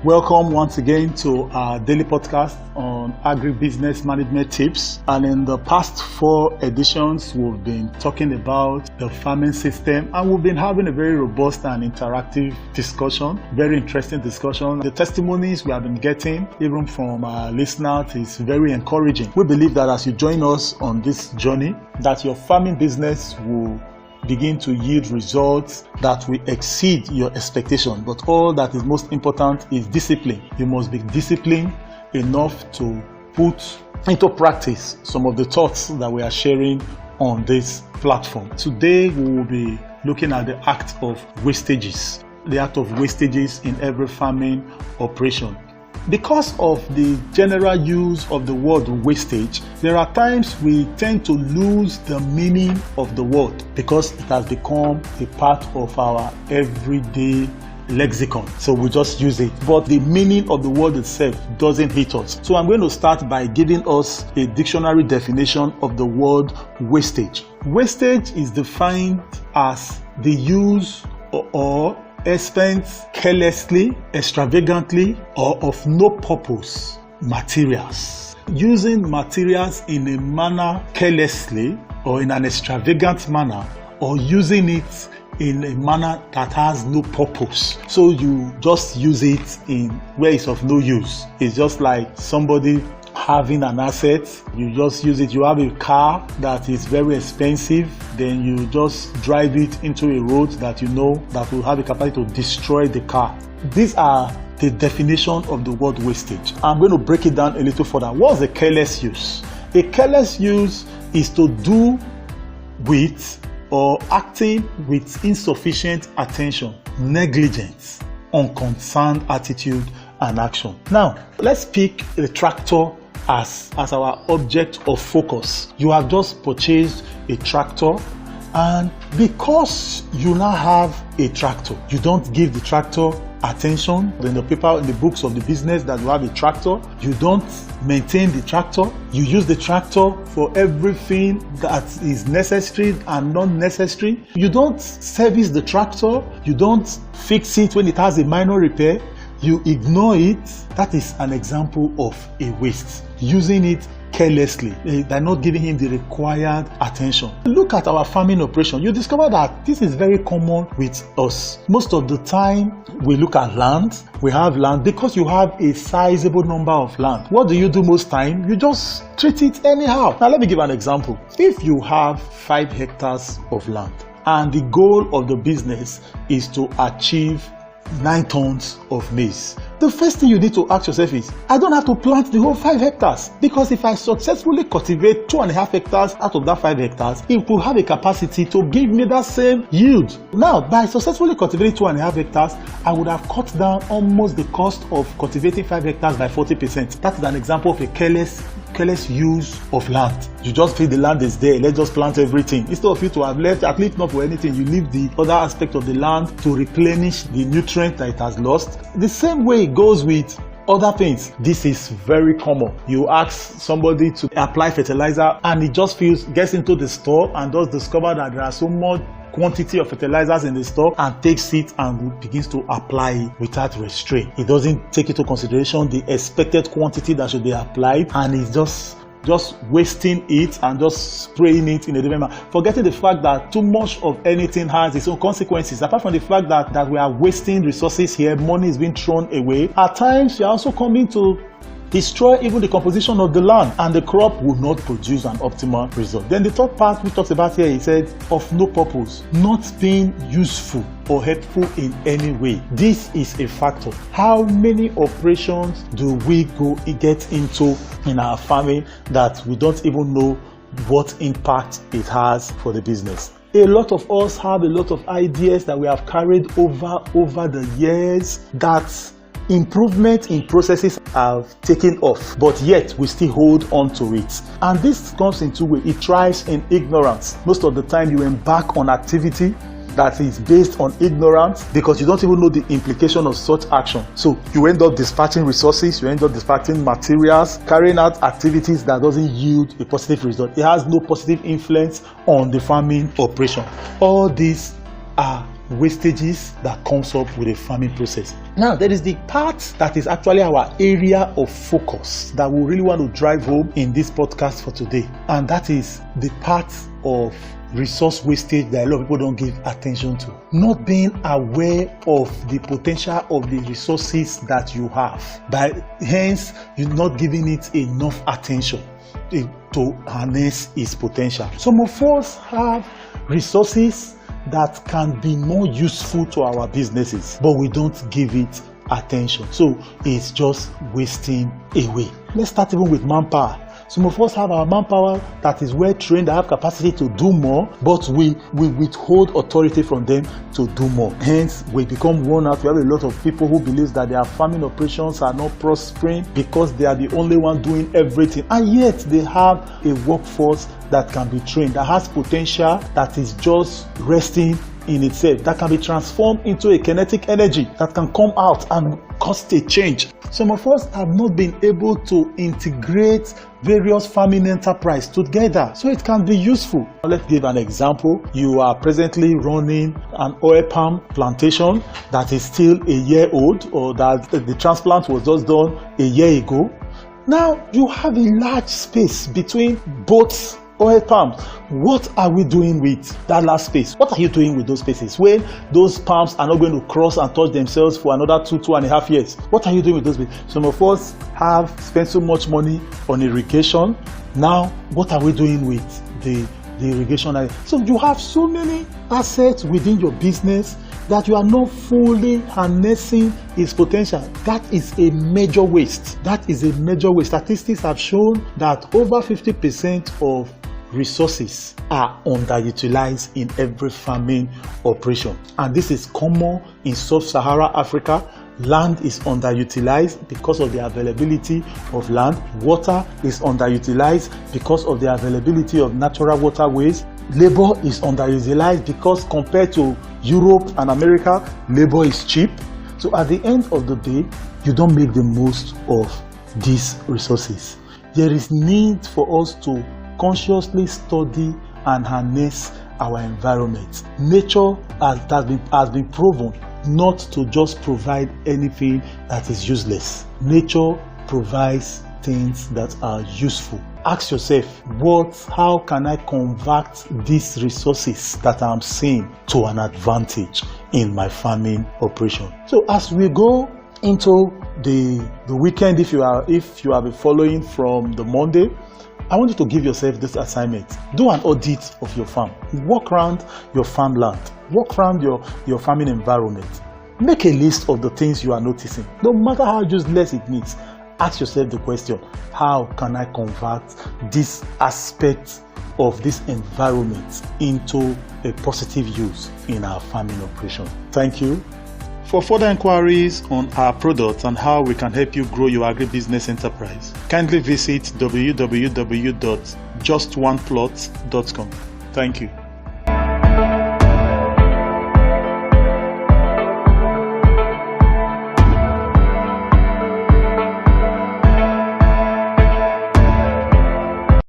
Welcome once again to our daily podcast on agribusiness management tips. And in the past 4 editions, we've been talking about the farming system, and we've been having a very robust and interactive discussion, very interesting discussion. The testimonies we have been getting, even from our listeners, is very encouraging. We believe that as you join us on this journey, that your farming business will begin to yield results that will exceed your expectation. But all that is most important is discipline. You must be disciplined enough to put into practice some of the thoughts that we are sharing on this platform. Today we will be looking at the act of wastages, the act of wastages in every farming operation. Because of the general use of the word wastage, there are times we tend to lose the meaning of the word because it has become a part of our everyday lexicon. So we just use it. But the meaning of the word itself doesn't hit us. So I'm going to start by giving us a dictionary definition of the word wastage. Wastage is defined as the use or expense carelessly, extravagantly, or of no purpose materials. Using materials in a manner carelessly or in an extravagant manner, or using it in a manner that has no purpose. So you just use it in where it's of no use. It's just like somebody having an asset, you just use it. You have a car that is very expensive, then you just drive it into a road that you know that will have the capacity to destroy the car. These are the definition of the word wastage. I'm going to break it down a little further. What's a careless use? A careless use is to do with or acting with insufficient attention, negligence, unconcerned attitude and action. Now, let's pick the tractor as our object of focus. You have just purchased a tractor, and because you now have a tractor, you don't give the tractor attention. In the paper, in the books of the business that you have a tractor, you don't maintain the tractor. You use the tractor for everything that is necessary and not necessary. You don't service the tractor. You don't fix it when it has a minor repair. You ignore it. That is an example of a waste. Using it carelessly. They're not giving him the required attention. Look at our farming operation. You discover that this is very common with us. Most of the time, we look at land. We have land because you have a sizable number of land. What do you do most time? You just treat it anyhow. Now, let me give an example. If you have 5 hectares of land and the goal of the business is to achieve 9 tons of maize, the first thing you need to ask yourself is, I don't have to plant the whole 5 hectares, because if I successfully cultivate 2.5 hectares out of that 5 hectares, it will have a capacity to give me that same yield. Now, by successfully cultivating 2.5 hectares, I would have cut down almost the cost of cultivating 5 hectares by 40%. That is an example of a careless use of land. You just feel the land is there, let's just plant everything. Instead of you to have left, at least not for anything, you leave the other aspect of the land to replenish the nutrient that it has lost. The same way it goes with other things. This is very common. You ask somebody to apply fertilizer and it just gets into the store and does discover that there are so much quantity of fertilizers in the store and takes it and begins to apply it without restraint. It doesn't take into consideration the expected quantity that should be applied, and it's just wasting it and just spraying it in a different manner, forgetting the fact that too much of anything has its own consequences. Apart from the fact that we are wasting resources here, money is being thrown away. At times, you are also coming to destroy even the composition of the land, and the crop will not produce an optimal result. Then the third part we talked about here, he said, of no purpose, not being useful or helpful in any way. This is a factor. How many operations do we get into in our farming that we don't even know what impact it has for the business? A lot of us have a lot of ideas that we have carried over the years that improvement in processes have taken off, but yet we still hold on to it. And this comes in 2 ways. It thrives in ignorance. Most of the time you embark on activity that is based on ignorance because you don't even know the implication of such action. So you end up dispatching resources, you end up dispatching materials, carrying out activities that doesn't yield a positive result. It has no positive influence on the farming operation. All these are wastages that comes up with a farming process. Now, there is the part that is actually our area of focus that we really want to drive home in this podcast for today. And that is the part of resource wastage that a lot of people don't give attention to. Not being aware of the potential of the resources that you have. Hence, you're not giving it enough attention to harness its potential. Some of us have resources that can be more useful to our businesses, but we don't give it attention. So it's just wasting away. Let's start even with manpower. Some of us have our manpower that is well trained, that have capacity to do more, but we withhold authority from them to do more. Hence, we become worn out. We have a lot of people who believe that their farming operations are not prospering because they are the only one doing everything. And yet, they have a workforce that can be trained, that has potential, that is just resting in itself, that can be transformed into a kinetic energy that can come out and cause a change. Some of us have not been able to integrate various farming enterprises together so it can be useful. Let's give an example. You are presently running an oil palm plantation that is still a year old, or that the transplant was just done a year ago. Now you have a large space between both oil palms. What are we doing with that last space? What are you doing with those spaces when those palms are not going to cross and touch themselves for another 2.5 years? What are you doing with those spaces? Some of us have spent so much money on irrigation. Now, what are we doing with the irrigation? So you have so many assets within your business that you are not fully harnessing its potential. That is a major waste. That is a major waste. Statistics have shown that over 50% of resources are underutilized in every farming operation, and this is common in sub-Saharan Africa. Land is underutilized because of the availability of land. Water is underutilized because of the availability of natural waterways. Labor is underutilized because compared to Europe and America, labor is cheap. So at the end of the day, you don't make the most of these resources. There is need for us to consciously study and harness our environment. Nature has been proven not to just provide anything that is useless. Nature provides things that are useful. Ask yourself, how can I convert these resources that I'm seeing to an advantage in my farming operation? So as we go into the weekend, if you have been following from the Monday, I want you to give yourself this assignment. Do an audit of your farm. Walk around your farmland. Walk around your farming environment. Make a list of the things you are noticing. No matter how useless it means, ask yourself the question, how can I convert this aspect of this environment into a positive use in our farming operation? Thank you. For further inquiries on our products and how we can help you grow your agribusiness enterprise, kindly visit www.justoneplot.com. Thank you.